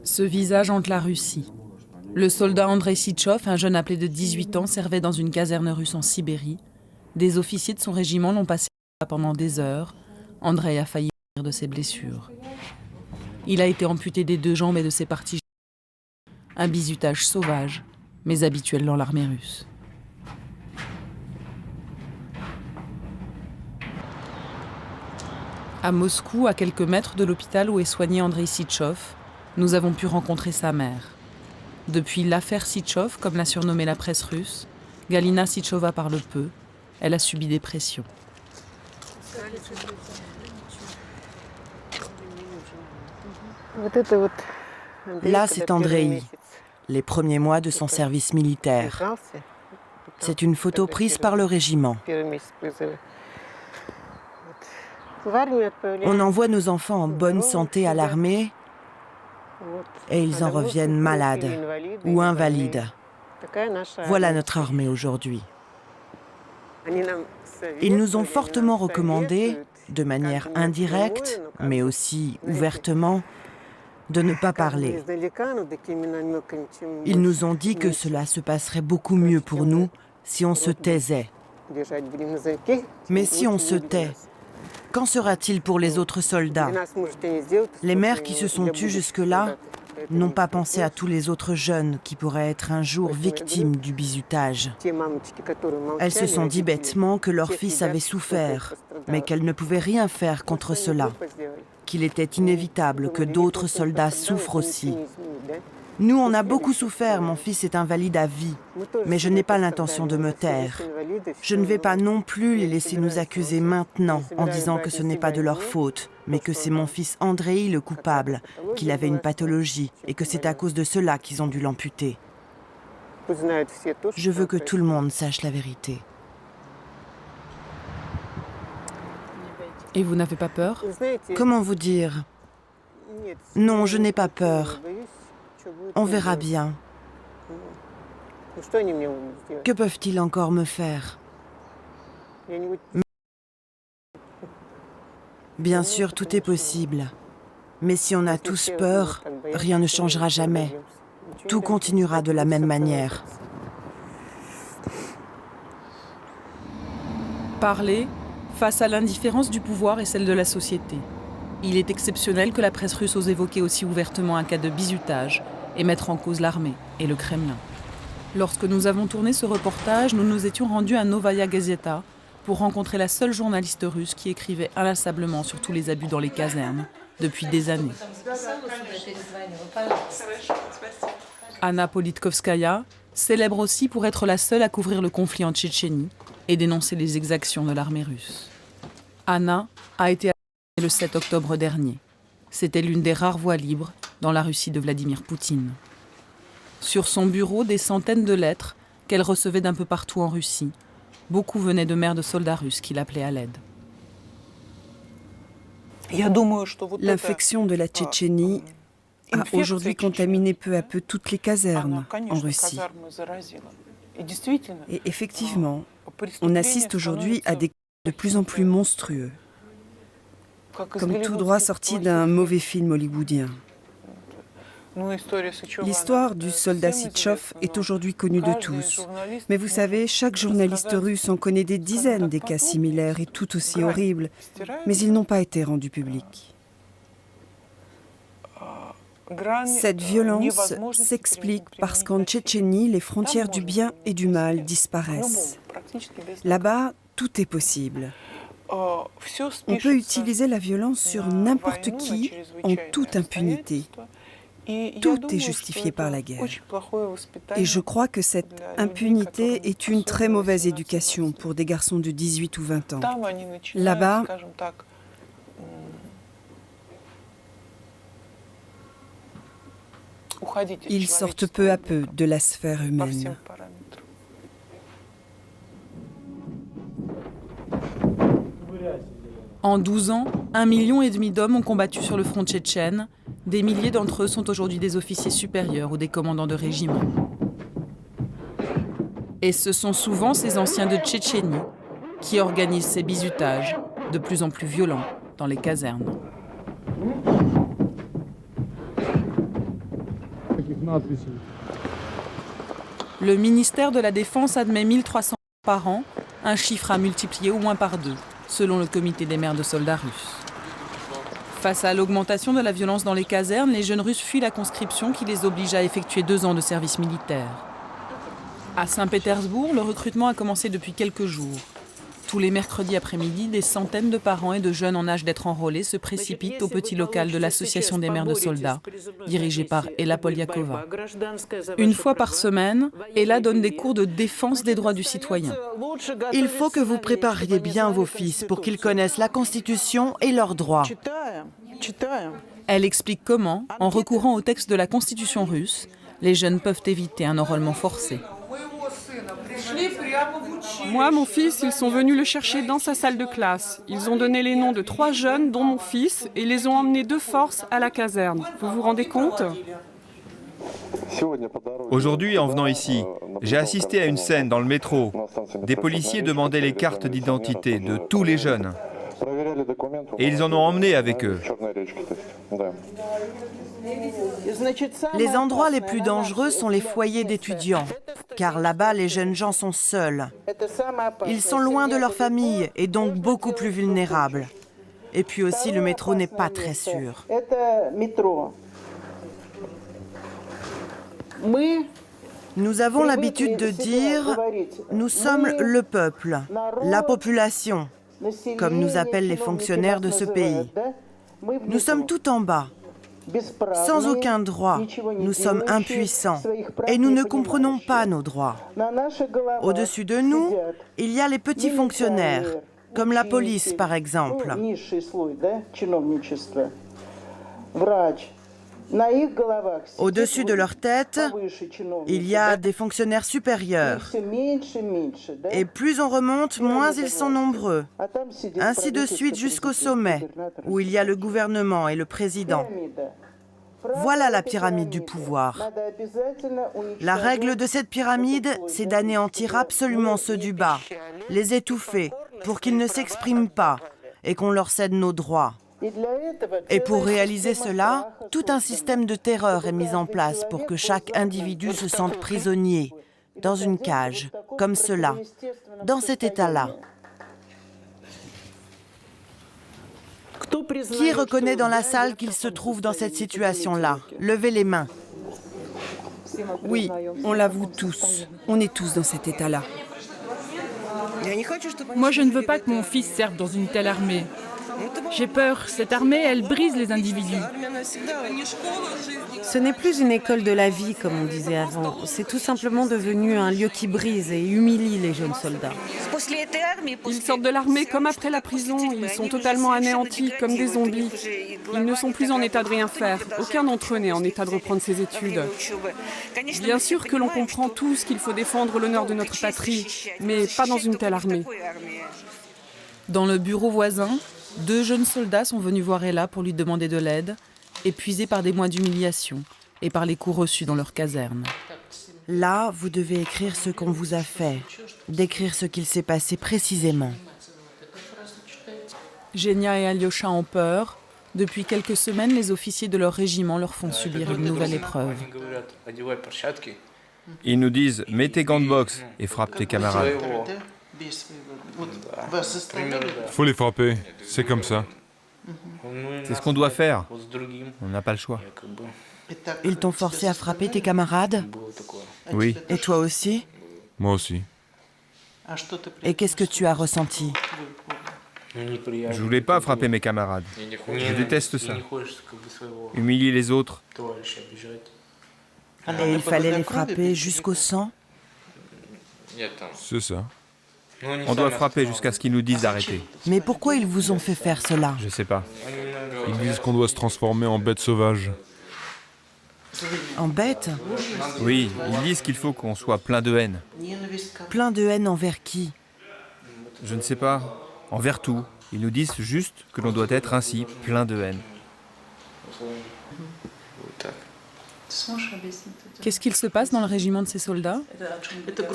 Ce visage hante la Russie. Le soldat Andrei Sytchov, un jeune appelé de 18 ans, servait dans une caserne russe en Sibérie. Des officiers de son régiment l'ont passé pendant des heures. Andrei a failli mourir de ses blessures. Il a été amputé des 2 jambes et de ses parties. Un bizutage sauvage, mais habituel dans l'armée russe. À Moscou, à quelques mètres de l'hôpital où est soigné Andrei Sytchov, nous avons pu rencontrer sa mère. Depuis l'affaire Sytchov, comme l'a surnommée la presse russe, Galina Sytchova parle peu. Elle a subi des pressions. Là, c'est Andrei, les premiers mois de son service militaire. C'est une photo prise par le régiment. On envoie nos enfants en bonne santé à l'armée et ils en reviennent malades ou invalides. Voilà notre armée aujourd'hui. Ils nous ont fortement recommandé, de manière indirecte, mais aussi ouvertement, de ne pas parler. Ils nous ont dit que cela se passerait beaucoup mieux pour nous si on se taisait. Mais si on se tait, qu'en sera-t-il pour les autres soldats? Les mères qui se sont tues jusque-là n'ont pas pensé à tous les autres jeunes qui pourraient être un jour victimes du bizutage. Elles se sont dit bêtement que leur fils avait souffert, mais qu'elles ne pouvaient rien faire contre cela, qu'il était inévitable que d'autres soldats souffrent aussi. Nous, on a beaucoup souffert, mon fils est invalide à vie, mais je n'ai pas l'intention de me taire. Je ne vais pas non plus les laisser nous accuser maintenant en disant que ce n'est pas de leur faute, mais que c'est mon fils Andrei le coupable, qu'il avait une pathologie et que c'est à cause de cela qu'ils ont dû l'amputer. Je veux que tout le monde sache la vérité. Et vous n'avez pas peur? Comment vous dire? Non, je n'ai pas peur. On verra bien. Que peuvent-ils encore me faire? Bien sûr, tout est possible. Mais si on a tous peur, rien ne changera jamais. Tout continuera de la même manière. Parler face à l'indifférence du pouvoir et celle de la société. Il est exceptionnel que la presse russe ose évoquer aussi ouvertement un cas de bizutage et mettre en cause l'armée et le Kremlin. Lorsque nous avons tourné ce reportage, nous nous étions rendus à Novaya Gazeta pour rencontrer la seule journaliste russe qui écrivait inlassablement sur tous les abus dans les casernes depuis des années. Anna Politkovskaya, célèbre aussi pour être la seule à couvrir le conflit en Tchétchénie et dénoncer les exactions de l'armée russe. Anna a été assassinée le 7 octobre dernier. C'était l'une des rares voix libres dans la Russie de Vladimir Poutine. Sur son bureau, des centaines de lettres qu'elle recevait d'un peu partout en Russie. Beaucoup venaient de mères de soldats russes qui l'appelaient à l'aide. L'infection de la Tchétchénie a aujourd'hui contaminé peu à peu toutes les casernes en Russie. Et effectivement, on assiste aujourd'hui à des cas de plus en plus monstrueux, comme tout droit sorti d'un mauvais film hollywoodien. L'histoire du soldat Sytchov est aujourd'hui connue de tous. Mais vous savez, chaque journaliste russe en connaît des dizaines des cas similaires et tout aussi horribles, mais ils n'ont pas été rendus publics. Cette violence s'explique parce qu'en Tchétchénie, les frontières du bien et du mal disparaissent. Là-bas, tout est possible. On peut utiliser la violence sur n'importe qui en toute impunité. Tout est justifié par la guerre. Et je crois que cette impunité est une très mauvaise éducation pour des garçons de 18 ou 20 ans. Là-bas, ils sortent peu à peu de la sphère humaine. En 12 ans, 1,5 million d'hommes ont combattu sur le front tchétchène. Des milliers d'entre eux sont aujourd'hui des officiers supérieurs ou des commandants de régiment. Et ce sont souvent ces anciens de Tchétchénie qui organisent ces bizutages de plus en plus violents dans les casernes. Le ministère de la Défense admet 1300 par an, un chiffre à multiplier au moins par 2, selon le comité des mères de soldats russes. Face à l'augmentation de la violence dans les casernes, les jeunes Russes fuient la conscription qui les oblige à effectuer 2 ans de service militaire. À Saint-Pétersbourg, le recrutement a commencé depuis quelques jours. Tous les mercredis après-midi, des centaines de parents et de jeunes en âge d'être enrôlés se précipitent au petit local de l'Association des mères de soldats, dirigée par Ella Polyakova. Une fois par semaine, Ella donne des cours de défense des droits du citoyen. Il faut que vous prépariez bien vos fils pour qu'ils connaissent la Constitution et leurs droits. Elle explique comment, en recourant au texte de la Constitution russe, les jeunes peuvent éviter un enrôlement forcé. Moi, mon fils, ils sont venus le chercher dans sa salle de classe. Ils ont donné les noms de 3 jeunes, dont mon fils, et les ont emmenés de force à la caserne. Vous vous rendez compte ? Aujourd'hui, en venant ici, j'ai assisté à une scène dans le métro. Des policiers demandaient les cartes d'identité de tous les jeunes. Et ils en ont emmené avec eux. Les endroits les plus dangereux sont les foyers d'étudiants, car là-bas, les jeunes gens sont seuls. Ils sont loin de leur famille et donc beaucoup plus vulnérables. Et puis aussi, le métro n'est pas très sûr. Nous avons l'habitude de dire « nous sommes le peuple, la population », comme nous appellent les fonctionnaires de ce pays. Nous sommes tout en bas, sans aucun droit. Nous sommes impuissants et nous ne comprenons pas nos droits. Au-dessus de nous, il y a les petits fonctionnaires, comme la police par exemple. Au-dessus de leur tête, il y a des fonctionnaires supérieurs. Et plus on remonte, moins ils sont nombreux. Ainsi de suite jusqu'au sommet, où il y a le gouvernement et le président. Voilà la pyramide du pouvoir. La règle de cette pyramide, c'est d'anéantir absolument ceux du bas, les étouffer pour qu'ils ne s'expriment pas et qu'on leur cède nos droits. Et pour réaliser cela, tout un système de terreur est mis en place pour que chaque individu se sente prisonnier, dans une cage, comme cela, dans cet état-là. Qui reconnaît dans la salle qu'il se trouve dans cette situation-là? Levez les mains. Oui, on l'avoue tous. On est tous dans cet état-là. Moi, je ne veux pas que mon fils serve dans une telle armée. J'ai peur, cette armée, elle brise les individus. Ce n'est plus une école de la vie, comme on disait avant. C'est tout simplement devenu un lieu qui brise et humilie les jeunes soldats. Ils sortent de l'armée comme après la prison. Ils sont totalement anéantis, comme des zombies. Ils ne sont plus en état de rien faire. Aucun d'entre eux n'est en état de reprendre ses études. Bien sûr que l'on comprend tous qu'il faut défendre l'honneur de notre patrie, mais pas dans une telle armée. Dans le bureau voisin, 2 jeunes soldats sont venus voir Ella pour lui demander de l'aide, épuisés par des mois d'humiliation et par les coups reçus dans leur caserne. Là, vous devez écrire ce qu'on vous a fait, décrire ce qu'il s'est passé précisément. Genia et Alyosha ont peur. Depuis quelques semaines, les officiers de leur régiment leur font subir une nouvelle épreuve. Ils nous disent « mets tes gants de boxe et frappe tes camarades ». Faut les frapper, c'est comme ça. C'est ce qu'on doit faire. On n'a pas le choix. Ils t'ont forcé à frapper tes camarades? Oui. Et toi aussi? Moi aussi. Et qu'est-ce que tu as ressenti? Je voulais pas frapper mes camarades. Je déteste ça. Humilier les autres. Et il fallait les frapper jusqu'au sang? C'est ça. On doit frapper jusqu'à ce qu'ils nous disent d'arrêter. Mais pourquoi ils vous ont fait faire cela? Je sais pas. Ils disent qu'on doit se transformer en bêtes sauvages. En bête? Oui, ils disent qu'il faut qu'on soit plein de haine. Plein de haine envers qui? Je ne sais pas. Envers tout. Ils nous disent juste que l'on doit être ainsi, plein de haine. Qu'est-ce qu'il se passe dans le régiment de ces soldats?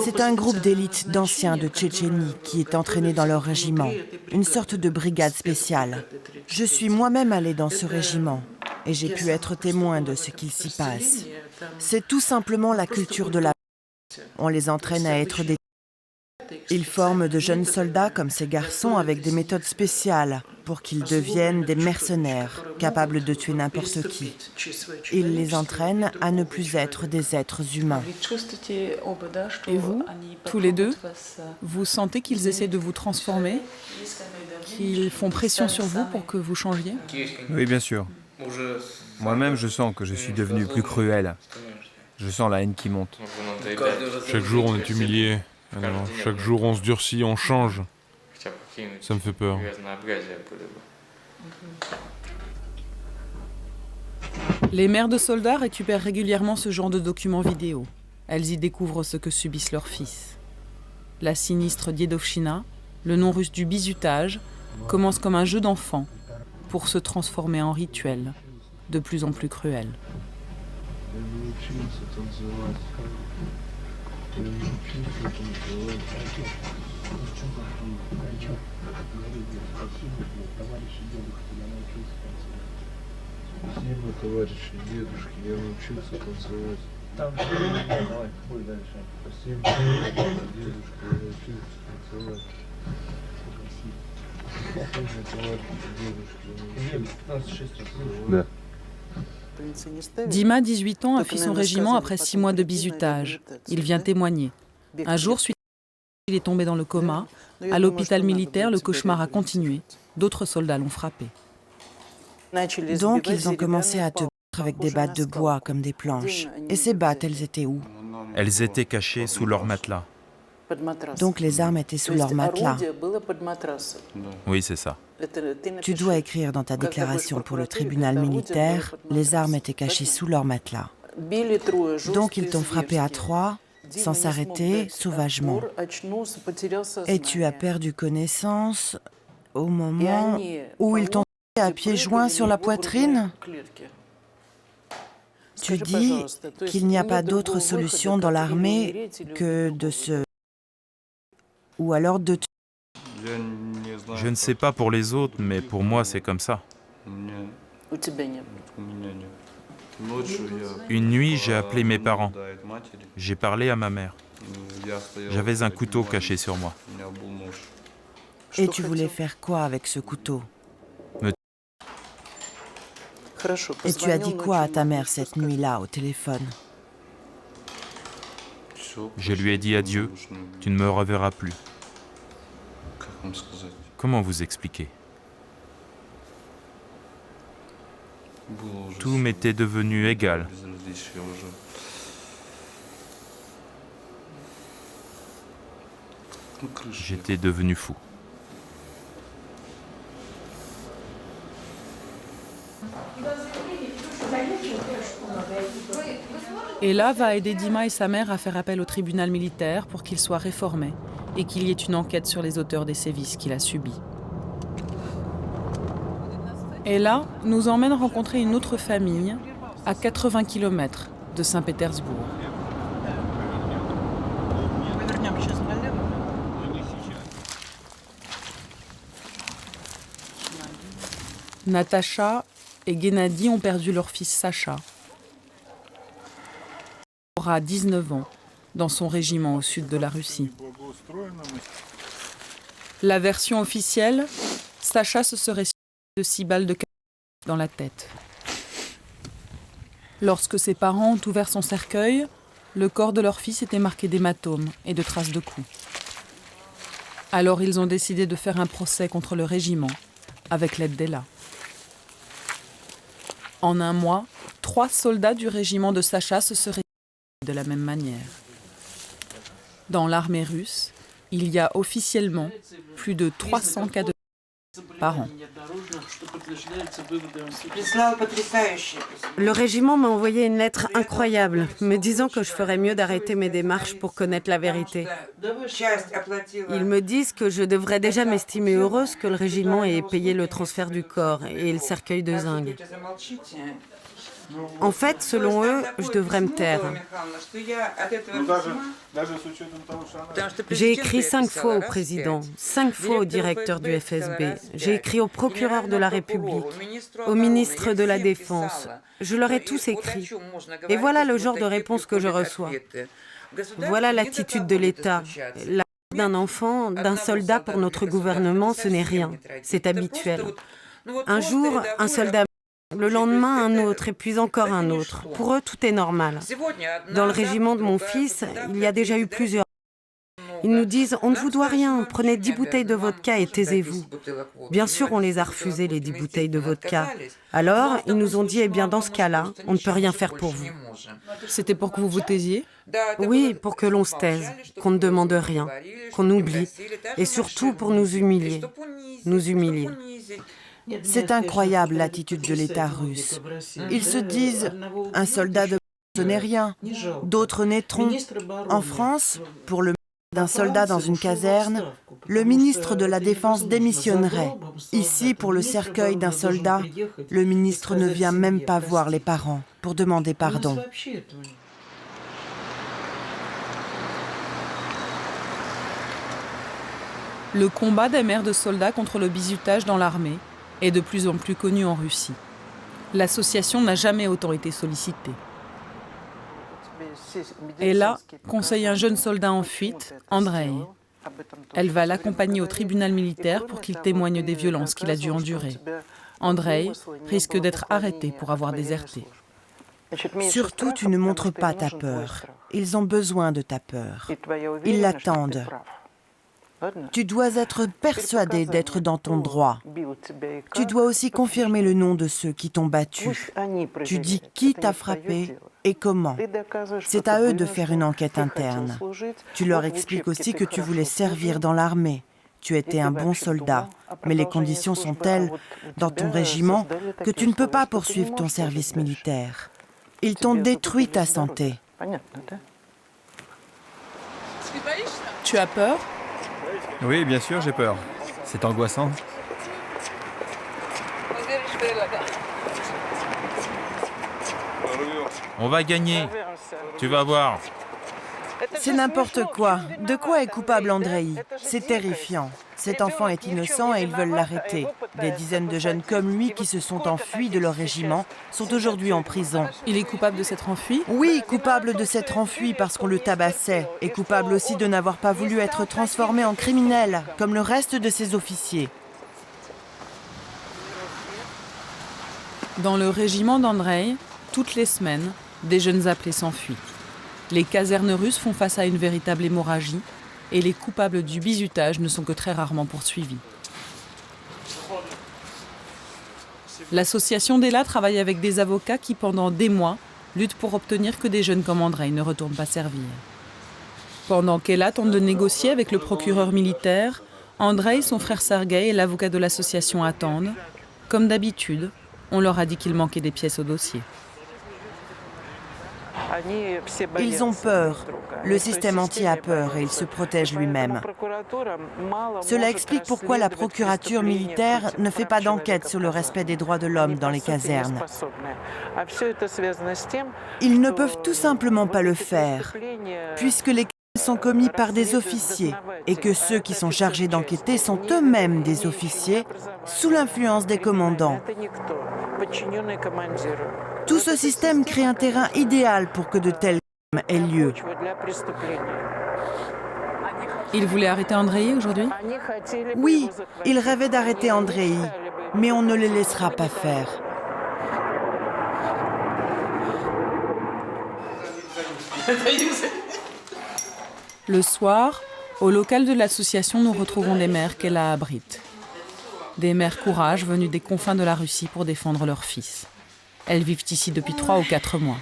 C'est un groupe d'élite d'anciens de Tchétchénie qui est entraîné dans leur régiment, une sorte de brigade spéciale. Je suis moi-même allée dans ce régiment. et j'ai pu être témoin de ce qu'il s'y passe. C'est tout simplement la culture de la... On les entraîne à être des... Ils forment de jeunes soldats comme ces garçons avec des méthodes spéciales pour qu'ils deviennent des mercenaires, capables de tuer n'importe qui. Ils les entraînent à ne plus être des êtres humains. Et vous, tous les deux, vous sentez qu'ils essaient de vous transformer? Qu'ils font pression sur vous pour que vous changiez? Oui, bien sûr. Moi-même, je sens que je suis devenu plus cruel. Je sens la haine qui monte. Chaque jour, on est humilié. Alors, chaque jour, on se durcit, on change. Ça me fait peur. Les mères de soldats récupèrent régulièrement ce genre de documents vidéo. Elles y découvrent ce que subissent leurs fils. La sinistre Diedovchina, le nom russe du bizutage, commence comme un jeu d'enfant pour se transformer en rituel, de plus en plus cruel. Dima, 18 ans, a fui son régiment après 6 mois de bizutage. Il vient témoigner. Un jour, suite il est tombé dans le coma. À l'hôpital militaire, le cauchemar a continué. D'autres soldats l'ont frappé. Donc, ils ont commencé à te battre avec des battes de bois comme des planches. Et ces battes, elles étaient où? Elles étaient cachées sous leur matelas. Donc, les armes étaient sous leur matelas. Oui, c'est ça. Tu dois écrire dans ta déclaration pour le tribunal militaire, les armes étaient cachées sous leur matelas. Donc, ils t'ont frappé à 3, sans s'arrêter, sauvagement. Et tu as perdu connaissance au moment où ils t'ont frappé à pieds joints sur la poitrine? Tu dis qu'il n'y a pas d'autre solution dans l'armée que de se... ou alors de... Je ne sais pas pour les autres, mais pour moi, c'est comme ça. Une nuit, j'ai appelé mes parents. J'ai parlé à ma mère. J'avais un couteau caché sur moi. Et tu voulais faire quoi avec ce couteau? Et tu as dit quoi à ta mère cette nuit-là au téléphone? Je lui ai dit adieu, tu ne me reverras plus. Comment vous expliquer? Tout m'était devenu égal. J'étais devenu fou. Ella va aider Dima et sa mère à faire appel au tribunal militaire pour qu'il soit réformé et qu'il y ait une enquête sur les auteurs des sévices qu'il a subis. Ella nous emmène rencontrer une autre famille à 80 km de Saint-Pétersbourg. Natacha et Gennady ont perdu leur fils Sacha. Il aura 19 ans dans son régiment au sud de la Russie. La version officielle, Sacha se serait suicidé de 6 balles de canon dans la tête. Lorsque ses parents ont ouvert son cercueil, le corps de leur fils était marqué d'hématomes et de traces de coups. Alors ils ont décidé de faire un procès contre le régiment, avec l'aide d'Ella. En un mois, 3 soldats du régiment de Sacha se seraient de la même manière. Dans l'armée russe, il y a officiellement plus de 300 cas de par an. Le régiment m'a envoyé une lettre incroyable, me disant que je ferais mieux d'arrêter mes démarches pour connaître la vérité. Ils me disent que je devrais déjà m'estimer heureuse que le régiment ait payé le transfert du corps et le cercueil de zinc. En fait, selon eux, je devrais me taire. J'ai écrit 5 fois au président, 5 fois au directeur du FSB. J'ai écrit au procureur de la République, au ministre de la Défense. Je leur ai tous écrit. Et voilà le genre de réponse que je reçois. Voilà l'attitude de l'État. La d'un enfant, d'un soldat pour notre gouvernement, ce n'est rien. C'est habituel. Un jour, un soldat, le lendemain, un autre, et puis encore un autre. Pour eux, tout est normal. Dans le régiment de mon fils, il y a déjà eu plusieurs. Ils nous disent « On ne vous doit rien, prenez 10 bouteilles de vodka et taisez-vous ». Bien sûr, on les a refusées, les 10 bouteilles de vodka. Alors, ils nous ont dit « Eh bien, dans ce cas-là, on ne peut rien faire pour vous ». C'était pour que vous vous taisiez? Oui, pour que l'on se taise, qu'on ne demande rien, qu'on oublie, et surtout pour nous humilier. Nous humilier. C'est incroyable l'attitude de l'État russe. Ils se disent « Un soldat de ce n'est rien ». D'autres naîtront. En France, pour le d'un soldat dans une caserne, le ministre de la Défense démissionnerait. Ici, pour le cercueil d'un soldat, le ministre ne vient même pas voir les parents pour demander pardon. Le combat des mères de soldats contre le bizutage dans l'armée est de plus en plus connu en Russie. L'association n'a jamais autant été sollicitée. Ella conseille un jeune soldat en fuite, Andrei. Elle va l'accompagner au tribunal militaire pour qu'il témoigne des violences qu'il a dû endurer. Andrei risque d'être arrêté pour avoir déserté. Surtout, tu ne montres pas ta peur. Ils ont besoin de ta peur. Ils l'attendent. Tu dois être persuadé d'être dans ton droit. Tu dois aussi confirmer le nom de ceux qui t'ont battu. Tu dis qui t'a frappé et comment. C'est à eux de faire une enquête interne. Tu leur expliques aussi que tu voulais servir dans l'armée. Tu étais un bon soldat, mais les conditions sont telles, dans ton régiment, que tu ne peux pas poursuivre ton service militaire. Ils t'ont détruit ta santé. Tu as peur ? Oui, bien sûr, j'ai peur. C'est angoissant. On va gagner. Tu vas voir. C'est n'importe quoi. De quoi est coupable Andrei? C'est terrifiant. Cet enfant est innocent et ils veulent l'arrêter. Des dizaines de jeunes comme lui qui se sont enfuis de leur régiment sont aujourd'hui en prison. Il est coupable de s'être enfui? Oui, coupable de s'être enfui parce qu'on le tabassait. Et coupable aussi de n'avoir pas voulu être transformé en criminel, comme le reste de ses officiers. Dans le régiment d'Andrei, toutes les semaines, des jeunes appelés s'enfuient. Les casernes russes font face à une véritable hémorragie et les coupables du bizutage ne sont que très rarement poursuivis. L'association d'Ella travaille avec des avocats qui, pendant des mois, luttent pour obtenir que des jeunes comme Andrei ne retournent pas servir. Pendant qu'Ella tente de négocier avec le procureur militaire, Andrei, son frère Sergueï et l'avocat de l'association attendent. Comme d'habitude, on leur a dit qu'il manquait des pièces au dossier. Ils ont peur. Le système entier a peur et il se protège lui-même. Cela explique pourquoi la procurature militaire ne fait pas d'enquête sur le respect des droits de l'homme dans les casernes. Ils ne peuvent tout simplement pas le faire, puisque les crimes sont commis par des officiers et que ceux qui sont chargés d'enquêter sont eux-mêmes des officiers sous l'influence des commandants. Tout ce système crée un terrain idéal pour que de tels crimes aient lieu. Ils voulaient arrêter Andrei aujourd'hui? Oui, ils rêvaient d'arrêter Andrei, mais on ne les laissera pas faire. Le soir, au local de l'association, nous retrouvons des mères qu'Ella abrite. Des mères courage venues des confins de la Russie pour défendre leurs fils. Elles vivent ici depuis 3 ou 4 mois.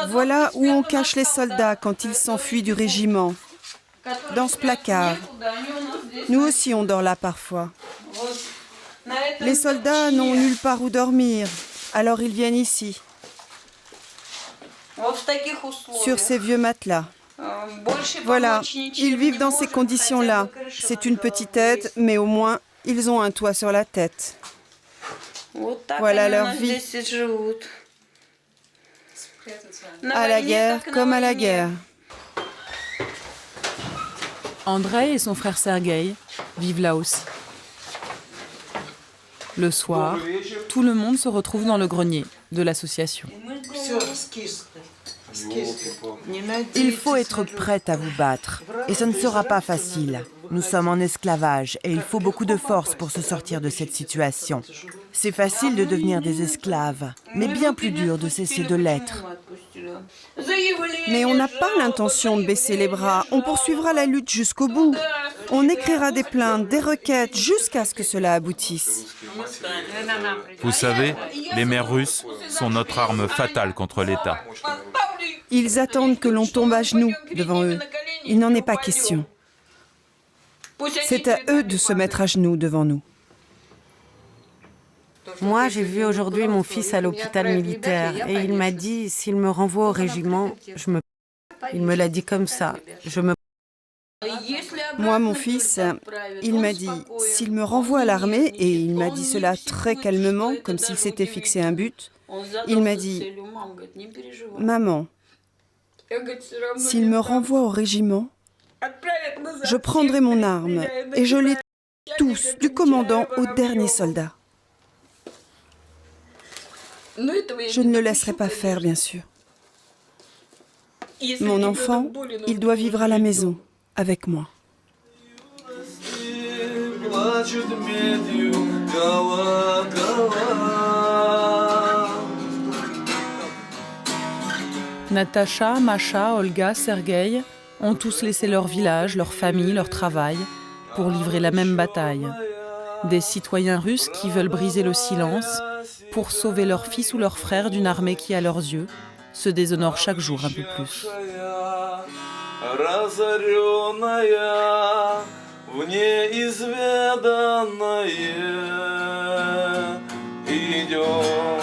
Voilà où on cache les soldats quand ils s'enfuient du régiment. Dans ce placard. Nous aussi on dort là parfois. Les soldats n'ont nulle part où dormir, alors ils viennent ici. Sur ces vieux matelas. Voilà, ils vivent dans ces conditions-là. C'est une petite aide, mais au moins, ils ont un toit sur la tête. Voilà leur vie. À la guerre comme à la guerre. Andrei et son frère Sergueï vivent là aussi. Le soir, tout le monde se retrouve dans le grenier de l'association. Il faut être prête à vous battre, et ce ne sera pas facile. Nous sommes en esclavage, et il faut beaucoup de force pour se sortir de cette situation. C'est facile de devenir des esclaves, mais bien plus dur de cesser de l'être. Mais on n'a pas l'intention de baisser les bras. On poursuivra la lutte jusqu'au bout. On écrira des plaintes, des requêtes, jusqu'à ce que cela aboutisse. Vous savez, les mers russes sont notre arme fatale contre l'État. Ils attendent que l'on tombe à genoux devant eux. Il n'en est pas question. C'est à eux de se mettre à genoux devant nous. Moi, j'ai vu aujourd'hui mon fils à l'hôpital militaire et il m'a dit, s'il me renvoie au régiment, je me... Il me l'a dit comme ça, je me... Moi, mon fils, il m'a dit, s'il me renvoie à l'armée, et il m'a dit cela très calmement, comme s'il s'était fixé un but, il m'a dit, « Maman, s'il me renvoie au régiment, je prendrai mon arme et je les tue tous, du commandant au dernier soldat. Je ne le laisserai pas faire, bien sûr. Mon enfant, il doit vivre à la maison, avec moi. » Natacha, Masha, Olga, Sergueï ont tous laissé leur village, leur famille, leur travail pour livrer la même bataille. Des citoyens russes qui veulent briser le silence pour sauver leur fils ou leur frère d'une armée qui, à leurs yeux, se déshonore chaque jour un peu plus. В неизведанное идем.